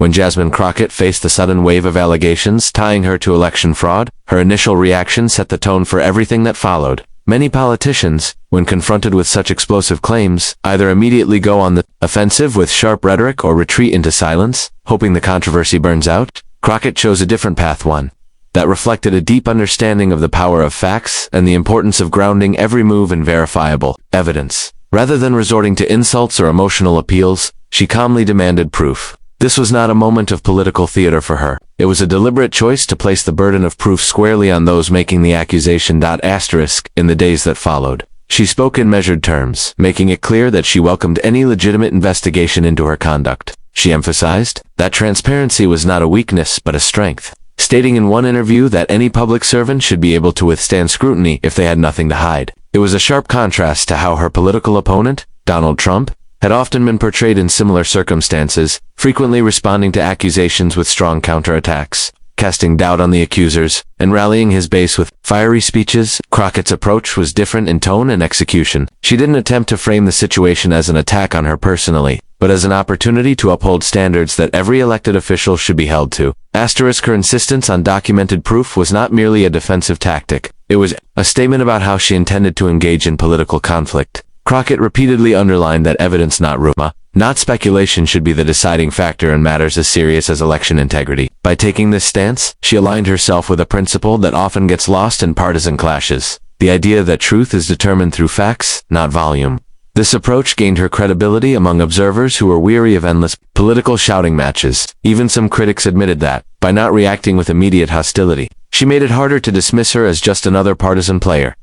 When Jasmine Crockett faced the sudden wave of allegations tying her to election fraud, her initial reaction set the tone for everything that followed. Many politicians, when confronted with such explosive claims, either immediately go on the offensive with sharp rhetoric or retreat into silence, hoping the controversy burns out. Crockett chose a different path, one that reflected a deep understanding of the power of facts and the importance of grounding every move in verifiable evidence. Rather than resorting to insults or emotional appeals, she calmly demanded proof. This was not a moment of political theater for her. It was a deliberate choice to place the burden of proof squarely on those making the accusation. In the days that followed, she spoke in measured terms, making it clear that she welcomed any legitimate investigation into her conduct. She emphasized that transparency was not a weakness but a strength, stating in one interview that any public servant should be able to withstand scrutiny if they had nothing to hide. It was a sharp contrast to how her political opponent, Donald Trump, had often been portrayed in similar circumstances, frequently responding to accusations with strong counterattacks, casting doubt on the accusers, and rallying his base with fiery speeches. Crockett's approach was different in tone and execution. She didn't attempt to frame the situation as an attack on her personally, but as an opportunity to uphold standards that every elected official should be held to. Her insistence on documented proof was not merely a defensive tactic. It was a statement about how she intended to engage in political conflict. Crockett repeatedly underlined that evidence, not rumor, not speculation, should be the deciding factor in matters as serious as election integrity. By taking this stance, she aligned herself with a principle that often gets lost in partisan clashes: the idea that truth is determined through facts, not volume. This approach gained her credibility among observers who were weary of endless political shouting matches. Even some critics admitted that, by not reacting with immediate hostility, she made it harder to dismiss her as just another partisan player.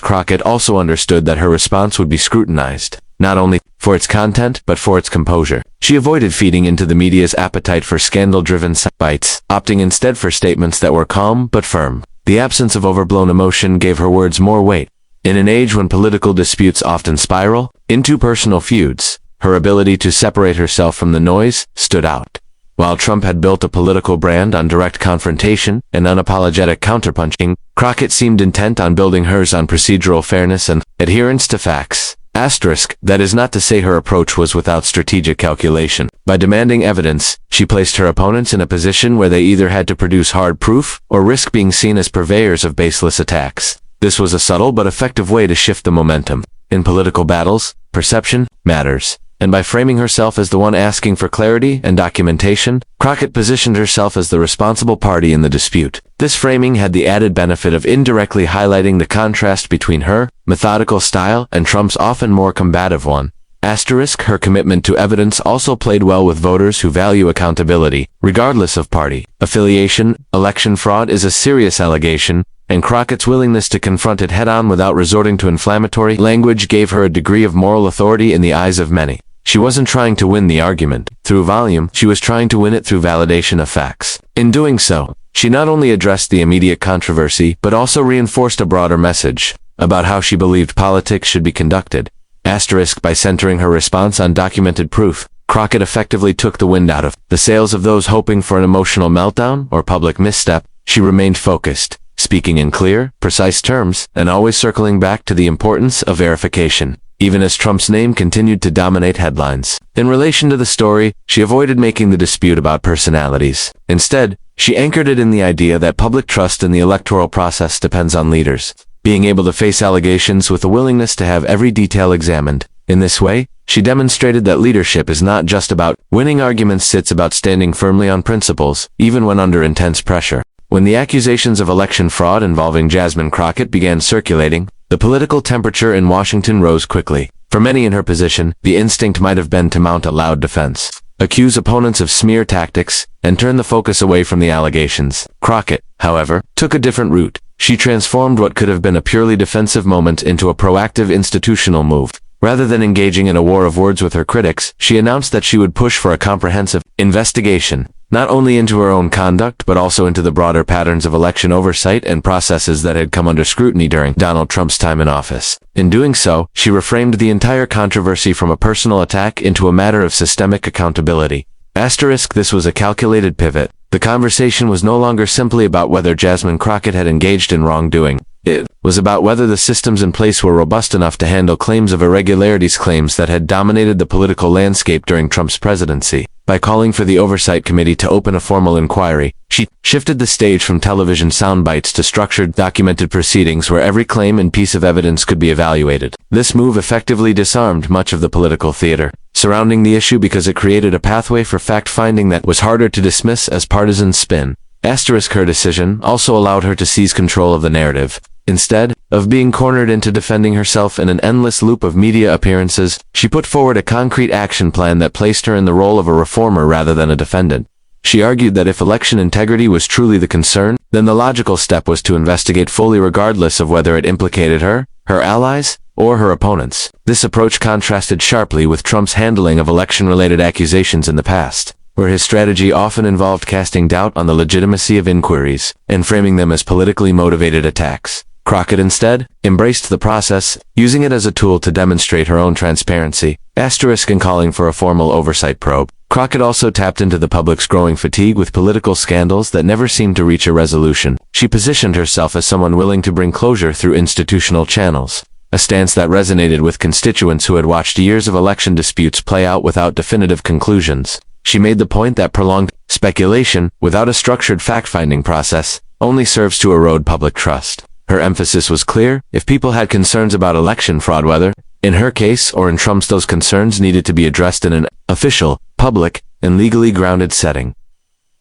Crockett also understood that her response would be scrutinized, not only for its content but for its composure. She avoided feeding into the media's appetite for scandal-driven bites, opting instead for statements that were calm but firm. The absence of overblown emotion gave her words more weight. In an age when political disputes often spiral into personal feuds, her ability to separate herself from the noise stood out. While Trump had built a political brand on direct confrontation and unapologetic counterpunching, Crockett seemed intent on building hers on procedural fairness and adherence to facts. That is not to say her approach was without strategic calculation. By demanding evidence, she placed her opponents in a position where they either had to produce hard proof or risk being seen as purveyors of baseless attacks. This was a subtle but effective way to shift the momentum. In political battles, perception matters. And by framing herself as the one asking for clarity and documentation, Crockett positioned herself as the responsible party in the dispute. This framing had the added benefit of indirectly highlighting the contrast between her methodical style and Trump's often more combative one. Her commitment to evidence also played well with voters who value accountability, regardless of party affiliation. Election fraud is a serious allegation, and Crockett's willingness to confront it head-on without resorting to inflammatory language gave her a degree of moral authority in the eyes of many. She wasn't trying to win the argument through volume, she was trying to win it through validation of facts. In doing so, she not only addressed the immediate controversy, but also reinforced a broader message about how she believed politics should be conducted. By centering her response on documented proof, Crockett effectively took the wind out of the sails of those hoping for an emotional meltdown or public misstep. She remained focused, speaking in clear, precise terms, and always circling back to the importance of verification, even as Trump's name continued to dominate headlines. In relation to the story, she avoided making the dispute about personalities. Instead, she anchored it in the idea that public trust in the electoral process depends on leaders being able to face allegations with a willingness to have every detail examined. In this way, she demonstrated that leadership is not just about winning arguments, it's about standing firmly on principles, even when under intense pressure. When the accusations of election fraud involving Jasmine Crockett began circulating, the political temperature in Washington rose quickly. For many in her position, the instinct might have been to mount a loud defense, accuse opponents of smear tactics, and turn the focus away from the allegations. Crockett, however, took a different route. She transformed what could have been a purely defensive moment into a proactive institutional move. Rather than engaging in a war of words with her critics, she announced that she would push for a comprehensive investigation, not only into her own conduct but also into the broader patterns of election oversight and processes that had come under scrutiny during Donald Trump's time in office. In doing so, she reframed the entire controversy from a personal attack into a matter of systemic accountability. This was a calculated pivot. The conversation was no longer simply about whether Jasmine Crockett had engaged in wrongdoing. It was about whether the systems in place were robust enough to handle claims of irregularities, claims that had dominated the political landscape during Trump's presidency. By calling for the Oversight Committee to open a formal inquiry, she shifted the stage from television sound bites to structured, documented proceedings where every claim and piece of evidence could be evaluated. This move effectively disarmed much of the political theater surrounding the issue because it created a pathway for fact-finding that was harder to dismiss as partisan spin. Her decision also allowed her to seize control of the narrative. Instead of being cornered into defending herself in an endless loop of media appearances, she put forward a concrete action plan that placed her in the role of a reformer rather than a defendant. She argued that if election integrity was truly the concern, then the logical step was to investigate fully regardless of whether it implicated her allies, or her opponents. This approach contrasted sharply with Trump's handling of election-related accusations in the past, where his strategy often involved casting doubt on the legitimacy of inquiries and framing them as politically motivated attacks. Crockett instead embraced the process, using it as a tool to demonstrate her own transparency, in calling for a formal oversight probe. Crockett also tapped into the public's growing fatigue with political scandals that never seemed to reach a resolution. She positioned herself as someone willing to bring closure through institutional channels, a stance that resonated with constituents who had watched years of election disputes play out without definitive conclusions. She made the point that prolonged speculation, without a structured fact-finding process, only serves to erode public trust. Her emphasis was clear: if people had concerns about election fraud, whether in her case or in Trump's, those concerns needed to be addressed in an official, public, and legally grounded setting.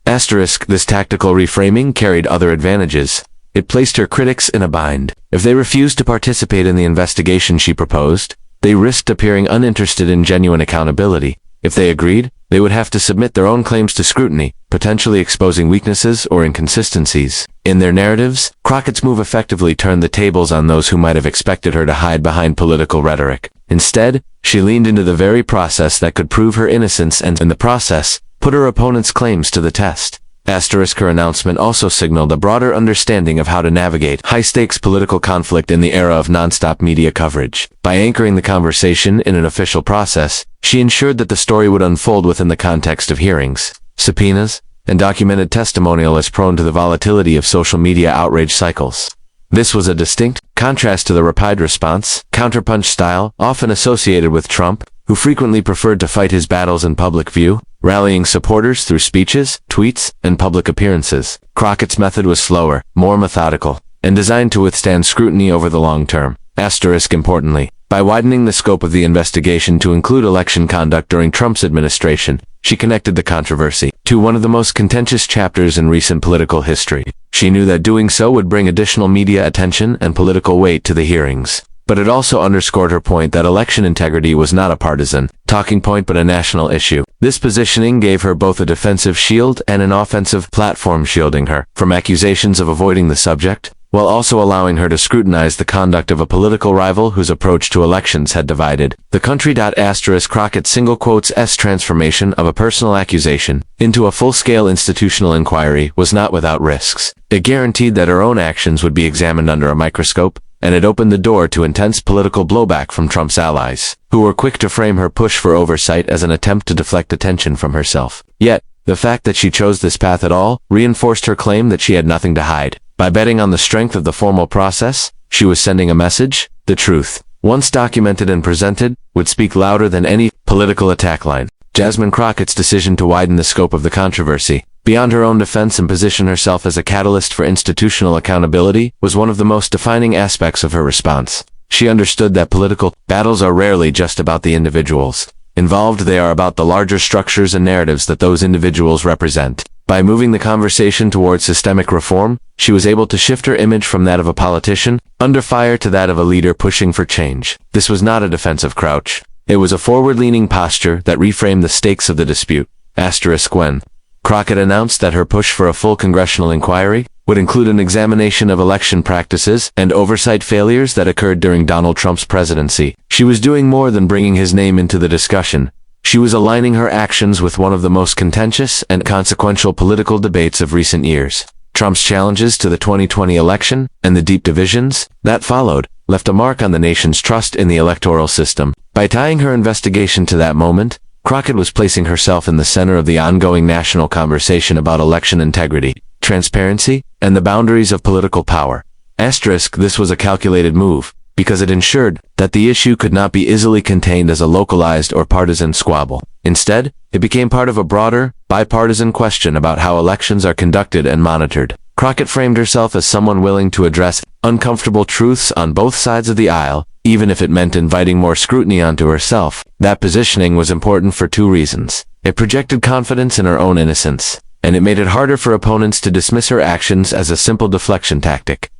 This tactical reframing carried other advantages. It placed her critics in a bind. If they refused to participate in the investigation she proposed, they risked appearing uninterested in genuine accountability. If they agreed, they would have to submit their own claims to scrutiny, potentially exposing weaknesses or inconsistencies in their narratives. Crockett's move effectively turned the tables on those who might have expected her to hide behind political rhetoric. Instead, she leaned into the very process that could prove her innocence and, in the process, put her opponent's claims to the test. Her announcement also signaled a broader understanding of how to navigate high-stakes political conflict in the era of nonstop media coverage. By anchoring the conversation in an official process, she ensured that the story would unfold within the context of hearings, subpoenas, and documented testimonial, less prone to the volatility of social media outrage cycles. This was a distinct contrast to the rapid response, counterpunch style often associated with Trump, who frequently preferred to fight his battles in public view, rallying supporters through speeches, tweets, and public appearances. Crockett's method was slower, more methodical, and designed to withstand scrutiny over the long term. Importantly, by widening the scope of the investigation to include election conduct during Trump's administration, she connected the controversy to one of the most contentious chapters in recent political history. She knew that doing so would bring additional media attention and political weight to the hearings. But it also underscored her point that election integrity was not a partisan talking point but a national issue. This positioning gave her both a defensive shield and an offensive platform, shielding her from accusations of avoiding the subject, while also allowing her to scrutinize the conduct of a political rival whose approach to elections had divided the country. Crockett's transformation of a personal accusation into a full-scale institutional inquiry was not without risks. It guaranteed that her own actions would be examined under a microscope, and it opened the door to intense political blowback from Trump's allies, who were quick to frame her push for oversight as an attempt to deflect attention from herself. Yet, the fact that she chose this path at all reinforced her claim that she had nothing to hide. By betting on the strength of the formal process, she was sending a message: the truth, once documented and presented, would speak louder than any political attack line. Jasmine Crockett's decision to widen the scope of the controversy beyond her own defense and position herself as a catalyst for institutional accountability was one of the most defining aspects of her response. She understood that political battles are rarely just about the individuals involved. They are about the larger structures and narratives that those individuals represent. By moving the conversation towards systemic reform, she was able to shift her image from that of a politician under fire to that of a leader pushing for change. This was not a defensive crouch. It was a forward-leaning posture that reframed the stakes of the dispute. When Crockett announced that her push for a full congressional inquiry would include an examination of election practices and oversight failures that occurred during Donald Trump's presidency, she was doing more than bringing his name into the discussion. She was aligning her actions with one of the most contentious and consequential political debates of recent years. Trump's challenges to the 2020 election and the deep divisions that followed left a mark on the nation's trust in the electoral system. By tying her investigation to that moment, Crockett was placing herself in the center of the ongoing national conversation about election integrity, transparency, and the boundaries of political power. This was a calculated move, because it ensured that the issue could not be easily contained as a localized or partisan squabble. Instead, it became part of a broader, bipartisan question about how elections are conducted and monitored. Crockett framed herself as someone willing to address uncomfortable truths on both sides of the aisle, even if it meant inviting more scrutiny onto herself. That positioning was important for two reasons. It projected confidence in her own innocence, and it made it harder for opponents to dismiss her actions as a simple deflection tactic.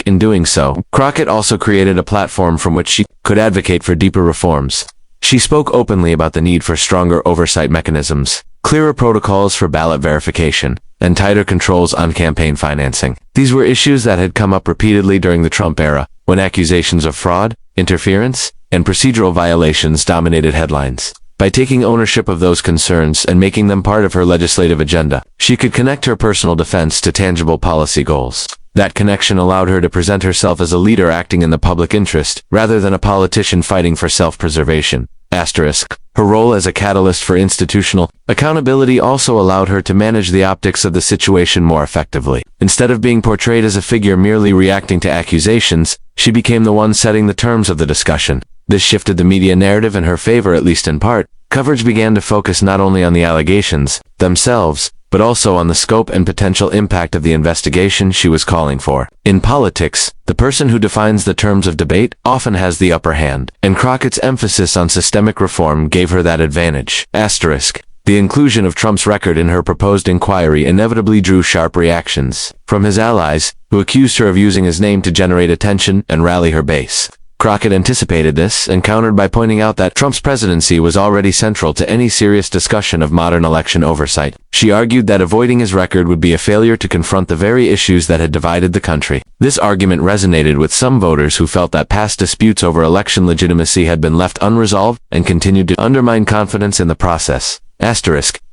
In doing so, Crockett also created a platform from which she could advocate for deeper reforms. She spoke openly about the need for stronger oversight mechanisms, clearer protocols for ballot verification, and tighter controls on campaign financing. These were issues that had come up repeatedly during the Trump era, when accusations of fraud, interference, and procedural violations dominated headlines. By taking ownership of those concerns and making them part of her legislative agenda, she could connect her personal defense to tangible policy goals. That connection allowed her to present herself as a leader acting in the public interest, rather than a politician fighting for self-preservation. Her role as a catalyst for institutional accountability also allowed her to manage the optics of the situation more effectively. Instead of being portrayed as a figure merely reacting to accusations, she became the one setting the terms of the discussion. This shifted the media narrative in her favor, at least in part. Coverage began to focus not only on the allegations themselves, but also on the scope and potential impact of the investigation she was calling for. In politics, the person who defines the terms of debate often has the upper hand, and Crockett's emphasis on systemic reform gave her that advantage. The inclusion of Trump's record in her proposed inquiry inevitably drew sharp reactions from his allies, who accused her of using his name to generate attention and rally her base. Crockett anticipated this and countered by pointing out that Trump's presidency was already central to any serious discussion of modern election oversight. She argued that avoiding his record would be a failure to confront the very issues that had divided the country. This argument resonated with some voters who felt that past disputes over election legitimacy had been left unresolved and continued to undermine confidence in the process.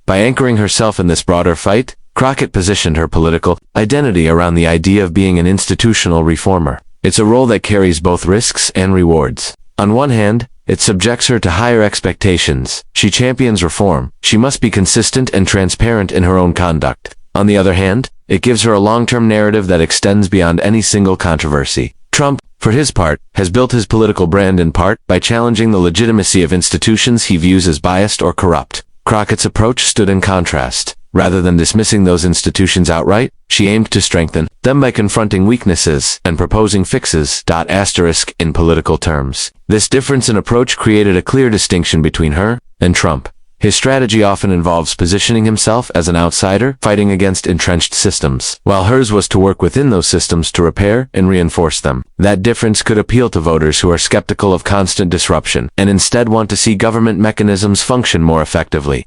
By anchoring herself in this broader fight, Crockett positioned her political identity around the idea of being an institutional reformer. It's a role that carries both risks and rewards. On one hand, it subjects her to higher expectations. She champions reform. She must be consistent and transparent in her own conduct. On the other hand, it gives her a long-term narrative that extends beyond any single controversy. Trump, for his part, has built his political brand in part by challenging the legitimacy of institutions he views as biased or corrupt. Crockett's approach stood in contrast. Rather than dismissing those institutions outright, she aimed to strengthen them by confronting weaknesses and proposing fixes. In political terms, this difference in approach created a clear distinction between her and Trump. His strategy often involves positioning himself as an outsider, fighting against entrenched systems, while hers was to work within those systems to repair and reinforce them. That difference could appeal to voters who are skeptical of constant disruption and instead want to see government mechanisms function more effectively.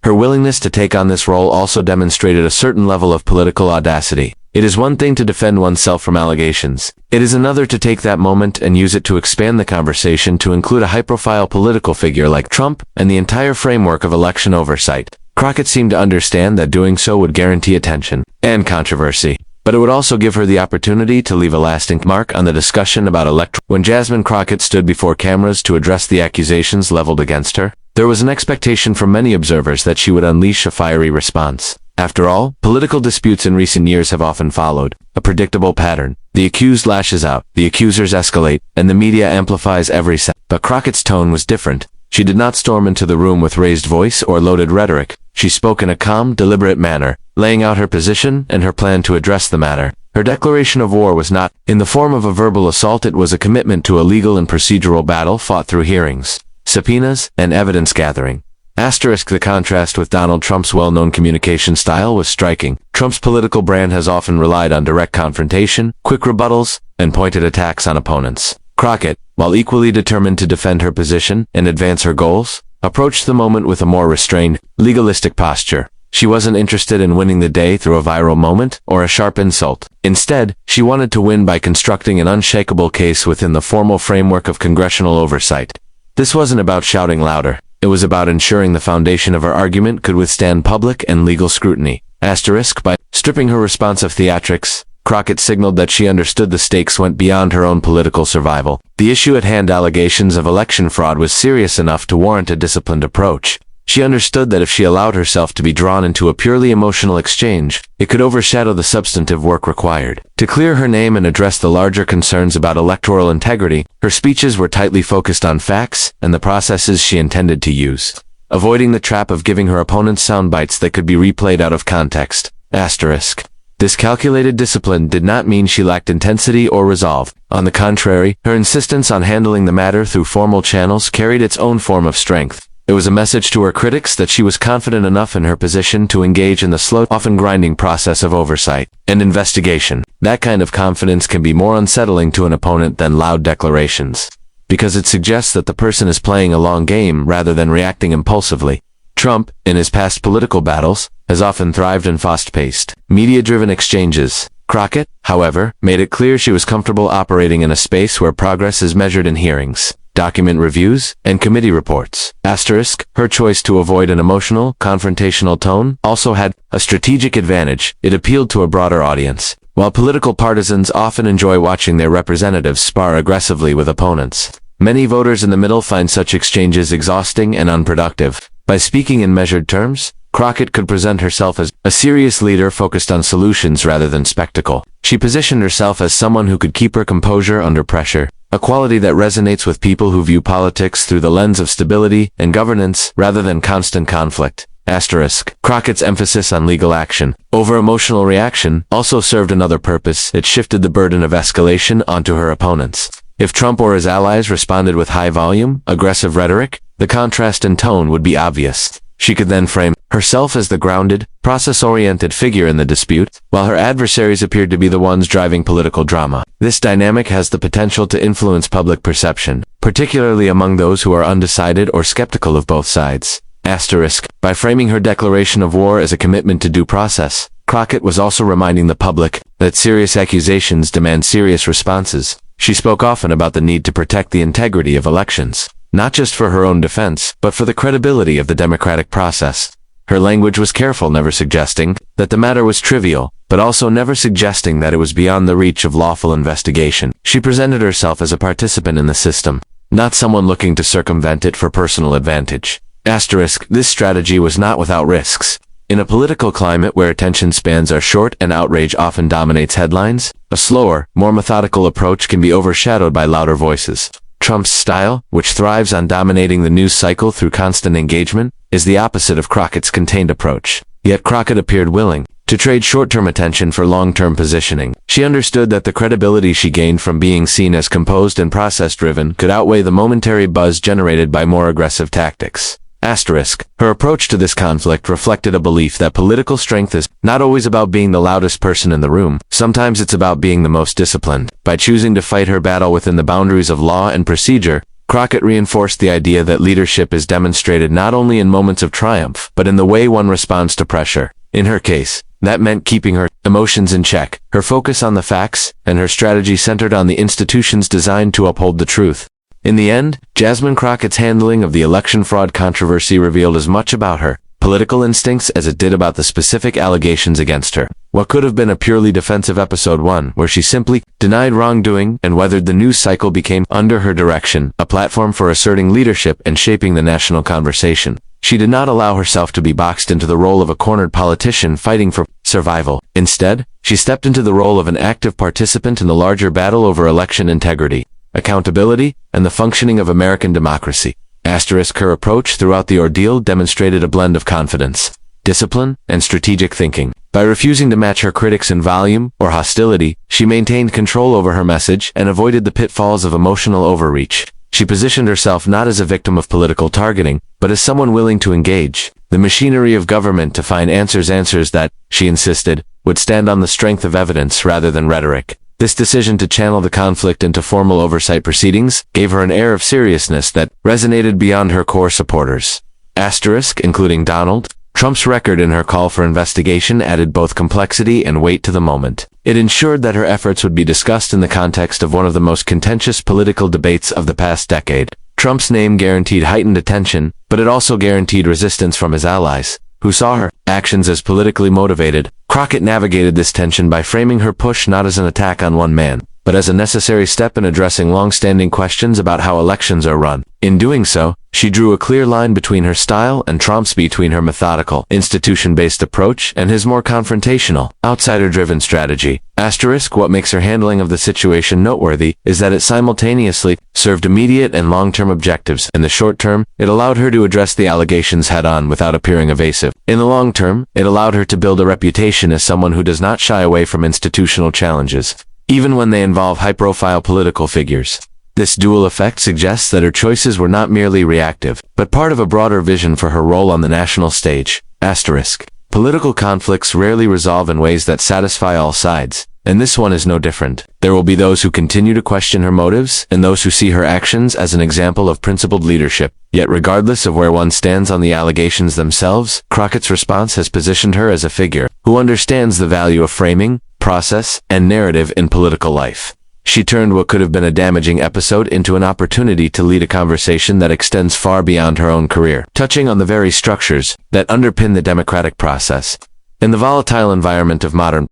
Her willingness to take on this role also demonstrated a certain level of political audacity. It is one thing to defend oneself from allegations. It is another to take that moment and use it to expand the conversation to include a high-profile political figure like Trump and the entire framework of election oversight. Crockett seemed to understand that doing so would guarantee attention and controversy, but it would also give her the opportunity to leave a lasting mark on the discussion about electoral. When Jasmine Crockett stood before cameras to address the accusations leveled against her, there was an expectation from many observers that she would unleash a fiery response. After all, political disputes in recent years have often followed a predictable pattern. The accused lashes out, the accusers escalate, and the media amplifies every sentence. But Crockett's tone was different. She did not storm into the room with raised voice or loaded rhetoric. She spoke in a calm, deliberate manner, laying out her position and her plan to address the matter. Her declaration of war was not in the form of a verbal assault. It was a commitment to a legal and procedural battle fought through hearings, subpoenas, and evidence gathering. The contrast with Donald Trump's well-known communication style was striking. Trump's political brand has often relied on direct confrontation, quick rebuttals, and pointed attacks on opponents. Crockett, while equally determined to defend her position and advance her goals, approached the moment with a more restrained, legalistic posture. She wasn't interested in winning the day through a viral moment or a sharp insult. Instead, she wanted to win by constructing an unshakable case within the formal framework of congressional oversight. This wasn't about shouting louder. It was about ensuring the foundation of her argument could withstand public and legal scrutiny. By stripping her response of theatrics, Crockett signaled that she understood the stakes went beyond her own political survival. The issue at hand, allegations of election fraud, was serious enough to warrant a disciplined approach. She understood that if she allowed herself to be drawn into a purely emotional exchange, it could overshadow the substantive work required. To clear her name and address the larger concerns about electoral integrity, her speeches were tightly focused on facts and the processes she intended to use, avoiding the trap of giving her opponents sound bites that could be replayed out of context. Asterisk. This calculated discipline did not mean she lacked intensity or resolve. On the contrary, her insistence on handling the matter through formal channels carried its own form of strength. It was a message to her critics that she was confident enough in her position to engage in the slow, often grinding process of oversight and investigation. That kind of confidence can be more unsettling to an opponent than loud declarations, because it suggests that the person is playing a long game rather than reacting impulsively. Trump, in his past political battles, has often thrived in fast-paced, media-driven exchanges. Crockett, however, made it clear she was comfortable operating in a space where progress is measured in hearings, document reviews, and committee reports. Asterisk. Her choice to avoid an emotional, confrontational tone also had a strategic advantage. It appealed to a broader audience. While political partisans often enjoy watching their representatives spar aggressively with opponents, many voters in the middle find such exchanges exhausting and unproductive. By speaking in measured terms, Crockett could present herself as a serious leader focused on solutions rather than spectacle. She positioned herself as someone who could keep her composure under pressure, a quality that resonates with people who view politics through the lens of stability and governance rather than constant conflict. Asterisk. Crockett's emphasis on legal action over emotional reaction also served another purpose. It shifted the burden of escalation onto her opponents. If Trump or his allies responded with high-volume, aggressive rhetoric, the contrast in tone would be obvious. She could then frame herself as the grounded, process-oriented figure in the dispute, while her adversaries appeared to be the ones driving political drama. This dynamic has the potential to influence public perception, particularly among those who are undecided or skeptical of both sides. Asterisk. By framing her declaration of war as a commitment to due process, Crockett was also reminding the public that serious accusations demand serious responses. She spoke often about the need to protect the integrity of elections, not just for her own defense, but for the credibility of the democratic process. Her language was careful, never suggesting that the matter was trivial, but also never suggesting that it was beyond the reach of lawful investigation. She presented herself as a participant in the system, not someone looking to circumvent it for personal advantage. Asterisk. This strategy was not without risks. In a political climate where attention spans are short and outrage often dominates headlines, a slower, more methodical approach can be overshadowed by louder voices. Trump's style, which thrives on dominating the news cycle through constant engagement, is the opposite of Crockett's contained approach. Yet Crockett appeared willing to trade short-term attention for long-term positioning. She understood that the credibility she gained from being seen as composed and process-driven could outweigh the momentary buzz generated by more aggressive tactics. Asterisk. Her approach to this conflict reflected a belief that political strength is not always about being the loudest person in the room. Sometimes it's about being the most disciplined. By choosing to fight her battle within the boundaries of law and procedure, Crockett reinforced the idea that leadership is demonstrated not only in moments of triumph, but in the way one responds to pressure. In her case, that meant keeping her emotions in check, her focus on the facts, and her strategy centered on the institutions designed to uphold the truth. In the end, Jasmine Crockett's handling of the election fraud controversy revealed as much about her political instincts as it did about the specific allegations against her. What could have been a purely defensive episode 1, where she simply denied wrongdoing and weathered the news cycle, became, under her direction, a platform for asserting leadership and shaping the national conversation. She did not allow herself to be boxed into the role of a cornered politician fighting for survival. Instead, she stepped into the role of an active participant in the larger battle over election integrity, accountability, and the functioning of American democracy. Asterisk. Her approach throughout the ordeal demonstrated a blend of confidence, discipline, and strategic thinking. By refusing to match her critics in volume or hostility, she maintained control over her message and avoided the pitfalls of emotional overreach. She positioned herself not as a victim of political targeting, but as someone willing to engage the machinery of government to find answers that, she insisted, would stand on the strength of evidence rather than rhetoric. This decision to channel the conflict into formal oversight proceedings gave her an air of seriousness that resonated beyond her core supporters. Asterisk. Including Donald Trump's record in her call for investigation added both complexity and weight to the moment. It ensured that her efforts would be discussed in the context of one of the most contentious political debates of the past decade. Trump's name guaranteed heightened attention, but it also guaranteed resistance from his allies, who saw her actions as politically motivated. Crockett navigated this tension by framing her push not as an attack on one man, but as a necessary step in addressing long-standing questions about how elections are run. In doing so, she drew a clear line between her style and Trump's, between her methodical, institution-based approach and his more confrontational, outsider-driven strategy. Asterisk, what makes her handling of the situation noteworthy is that it simultaneously served immediate and long-term objectives. In the short term, it allowed her to address the allegations head-on without appearing evasive. In the long term, it allowed her to build a reputation as someone who does not shy away from institutional challenges, even when they involve high-profile political figures. This dual effect suggests that her choices were not merely reactive, but part of a broader vision for her role on the national stage. Asterisk. Political conflicts rarely resolve in ways that satisfy all sides, and this one is no different. There will be those who continue to question her motives, and those who see her actions as an example of principled leadership. Yet regardless of where one stands on the allegations themselves, Crockett's response has positioned her as a figure who understands the value of framing, process, and narrative in political life. She turned what could have been a damaging episode into an opportunity to lead a conversation that extends far beyond her own career, touching on the very structures that underpin the democratic process. In the volatile environment of modern